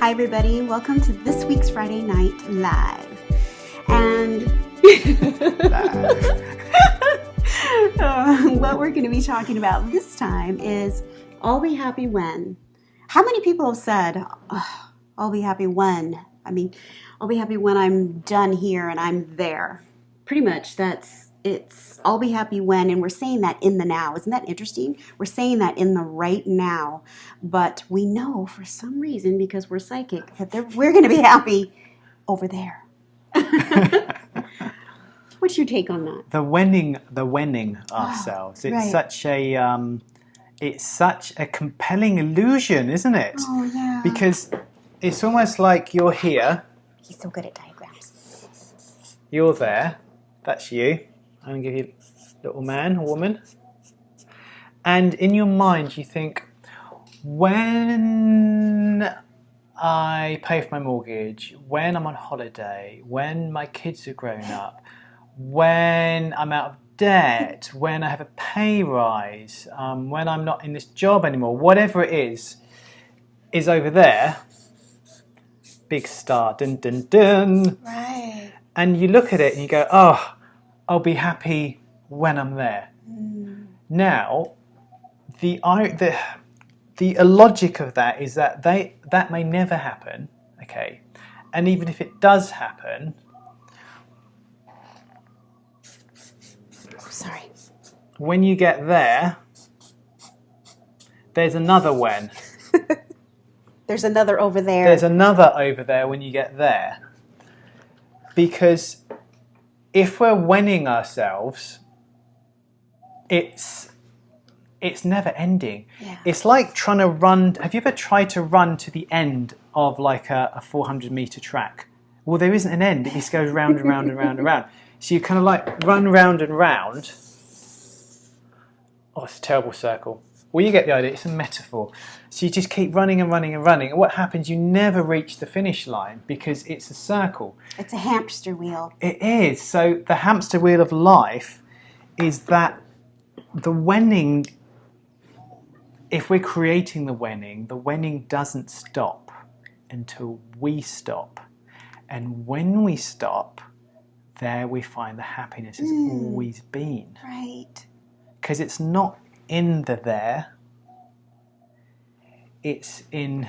Hi everybody, welcome to this week's Friday Night Live. And what we're going to be talking about this time is I'll be happy when. How many people have said, oh, I'll be happy when? I'll be happy when I'm done here and I'm there. Pretty much it's I'll be happy when, and we're saying that in the now. Isn't that interesting? We're saying that in the right now, but we know for some reason, because we're psychic, that we're going to be happy over there. What's your take on that? The winning ourselves. It's such a compelling illusion, isn't it? Oh yeah. Because it's almost like you're here. He's so good at diagrams. You're there. That's you. I'm going to give you a little man or woman. And in your mind you think, when I pay for my mortgage, when I'm on holiday, when my kids are grown up, when I'm out of debt, when I have a pay rise, when I'm not in this job anymore, whatever it is over there. Big star, dun dun dun. Right. And you look at it and you go, oh, I'll be happy when I'm there. Now, the logic of that is that that may never happen, okay? And even if it does happen, Sorry. when you get there, there's another when. There's another over there. There's another over there when you get there. Because if we're winning ourselves, it's never ending. Yeah. It's like trying to run. Have you ever tried to run to the end of like a 400-meter track? Well, there isn't an end. It just goes round and round and round and round. So you kind of like run round and round. Oh, it's a terrible circle. Well, you get the idea. It's a metaphor. So you just keep running and running and running. And what happens? You never reach the finish line because it's a circle. It's a hamster wheel. It is. So the hamster wheel of life is that the winning, if we're creating the winning doesn't stop until we stop. And when we stop, there we find the happiness has always been. Right. Because it's not in the there, it's in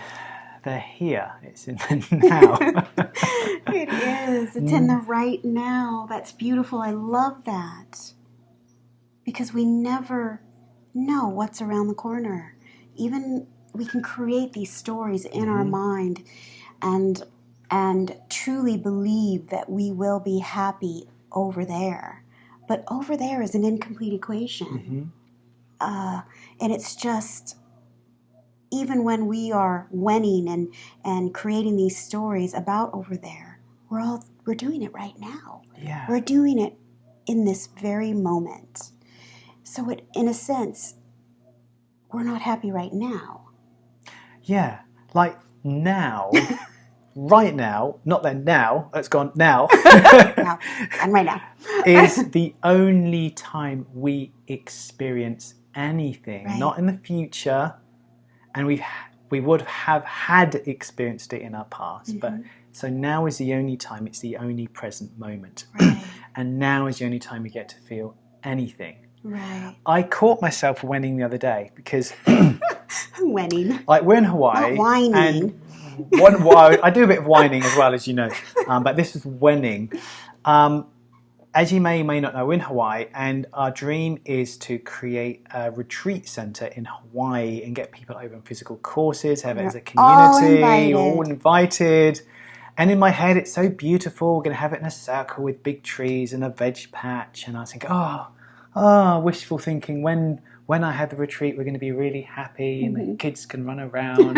the here, it's in the now. It is. It's in the right now. That's beautiful. I love that. Because we never know what's around the corner. Even we can create these stories in our mind and truly believe that we will be happy over there. But over there is an incomplete equation. And it's just, even when we are winning and creating these stories about over there, we're doing it right now. Yeah. We're doing it in this very moment. So in a sense, we're not happy right now. Yeah, like now, right now, not then, now, it's gone now. Now, and right now. is the only time we experience anything, Right. not in the future, and we would have had experienced it in our past, but so now is the only time, it's the only present moment. Right. And now is the only time we get to feel anything. Right. I caught myself winning the other day because Winning. like we're in Hawaii. Not whining. And I do a bit of whining as well, as you know, but this is winning. As you may or may not know, we're in Hawaii, and our dream is to create a retreat center in Hawaii and get people over on physical courses, have it as a community, all invited. And in my head, it's so beautiful. We're going to have it in a circle with big trees and a veg patch. And I was thinking, wishful thinking. When I have the retreat, we're going to be really happy and the kids can run around.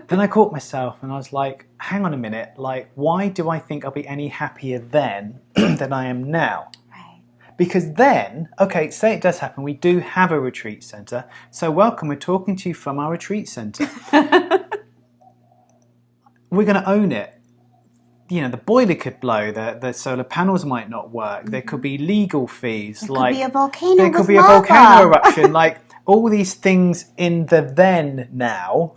Then I caught myself and I was like, hang on a minute. Like, why do I think I'll be any happier then than I am now? Right. Because then, okay, say it does happen. We do have a retreat center. So welcome, we're talking to you from our retreat center. We're going to own it. You know, the boiler could blow, the solar panels might not work, there could be legal fees. There could be a volcano. There could be a volcano eruption. Like, all these things in the then now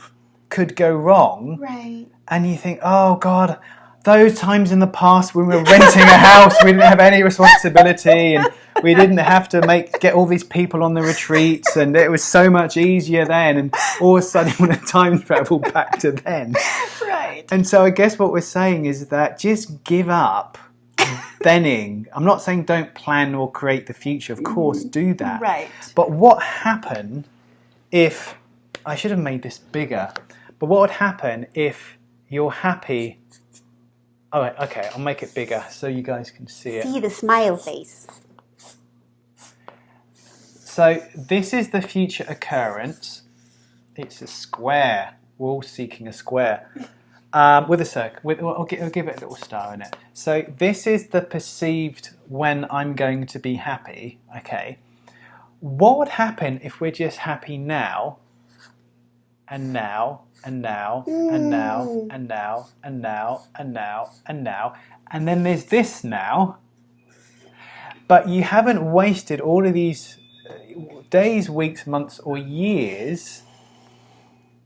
could go wrong. Right. And you think, oh God, those times in the past when we were renting a house, we didn't have any responsibility and we didn't have to get all these people on the retreats, and it was so much easier then, and all of a sudden you want to time travel back to then. Right. And so I guess what we're saying is that just give up thenning. I'm not saying don't plan or create the future. Of course, do that. Right. But what happened if, I should have made this bigger, but what would happen if you're happy? Oh, okay, I'll make it bigger so you guys can see it. See the smile face. So this is the future occurrence. It's a square. We're all seeking a square. With a circle. I'll give it a little star in it. So this is the perceived when I'm going to be happy. Okay. What would happen if we're just happy now, and now, and now, and now, and now, and now, and now, and now, and then there's this now, but you haven't wasted all of these days, weeks, months, or years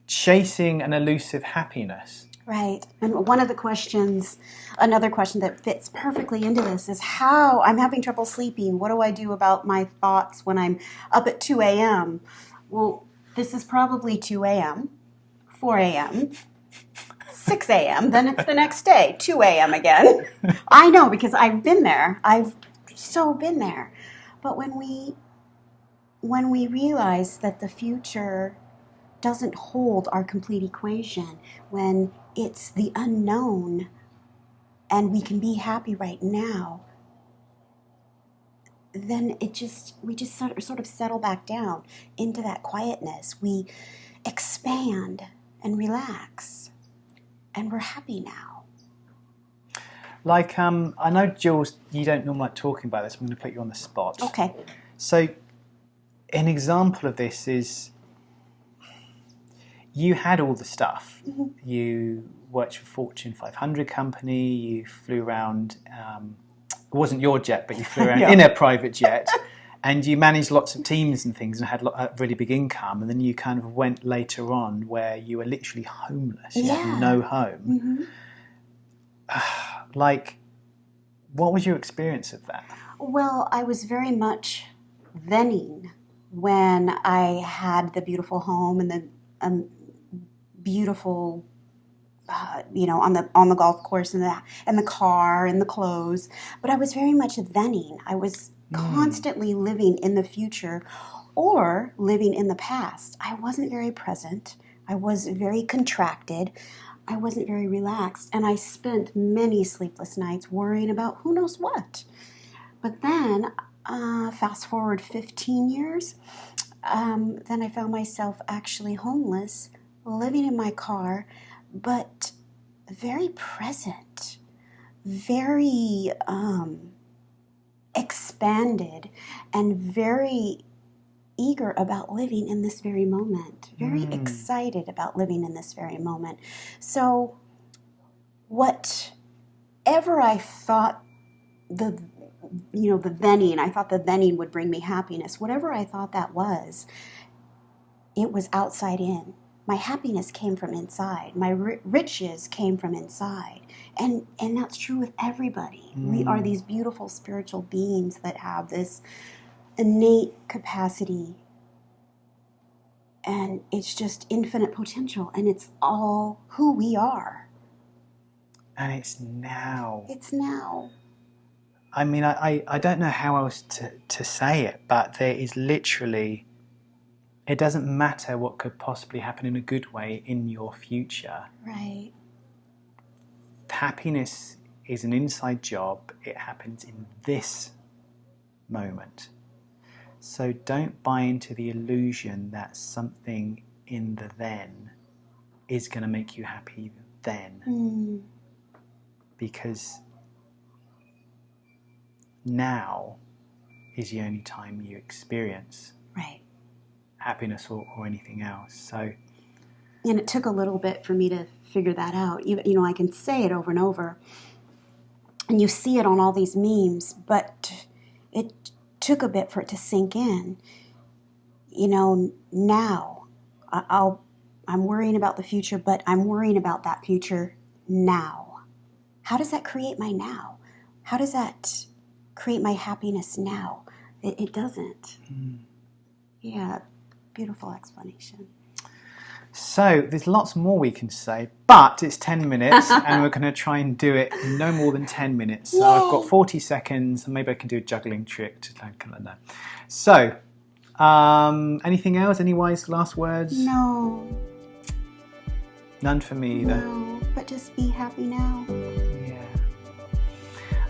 chasing an elusive happiness. Right. And one of the questions, another question that fits perfectly into this is how I'm having trouble sleeping. What do I do about my thoughts when I'm up at 2 a.m.? Well, this is probably 2 a.m., 4 a.m., 6 a.m., then it's the next day, 2 a.m. again. I know, because I've been there. I've so been there. But when we realize that the future doesn't hold our complete equation, when it's the unknown and we can be happy right now, then we just sort of settle back down into that quietness. We expand and relax, and we're happy now. Like, I know, Jules, you don't normally like talking about this. I'm going to put you on the spot. Okay. So an example of this is you had all the stuff. Mm-hmm. You worked for Fortune 500 company. You flew around. It wasn't your jet, but you flew around in a private jet. And you managed lots of teams and things and had a really big income. And then you kind of went later on where you were literally homeless. You had no home. Mm-hmm. Like, what was your experience of that? Well, I was very much thenning when I had the beautiful home and the beautiful, on the golf course and the car and the clothes. But I was very much thenning. I was constantly living in the future or living in the past. I wasn't very present. I was very contracted. I wasn't very relaxed. And I spent many sleepless nights worrying about who knows what. But then, fast forward 15 years, then I found myself actually homeless, living in my car, but very present, very expanded, and very eager about living in this very moment, very excited about living in this very moment. So whatever I thought the thenning, I thought the thenning would bring me happiness. Whatever I thought that was, it was outside in. My happiness came from inside. My riches came from inside. And that's true with everybody. We are these beautiful spiritual beings that have this innate capacity. And it's just infinite potential. And it's all who we are. And it's now. It's now. I mean, I don't know how else to say it, but there is literally, it doesn't matter what could possibly happen in a good way in your future. Right. Happiness is an inside job. It happens in this moment. So don't buy into the illusion that something in the then is going to make you happy then. Because now is the only time you experience happiness or anything else. So, and it took a little bit for me to figure that out. I can say it over and over, and you see it on all these memes, but it took a bit for it to sink in. Now I'll I'm worrying about the future, but I'm worrying about that future now. How does that create my now? How does that create my happiness now? It doesn't. Yeah, beautiful explanation. So there's lots more we can say, but it's 10 minutes and we're going to try and do it in no more than 10 minutes. So I've got 40 seconds and maybe I can do a juggling trick to kind of know. So, anything else? Any wise last words? No. None for me either. No, but just be happy now. Yeah.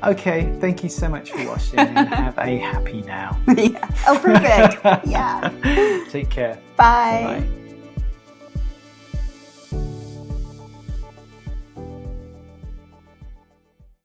Okay, thank you so much for watching and have a happy now. Yeah. Oh, perfect. Yeah. Take care. Bye. Bye.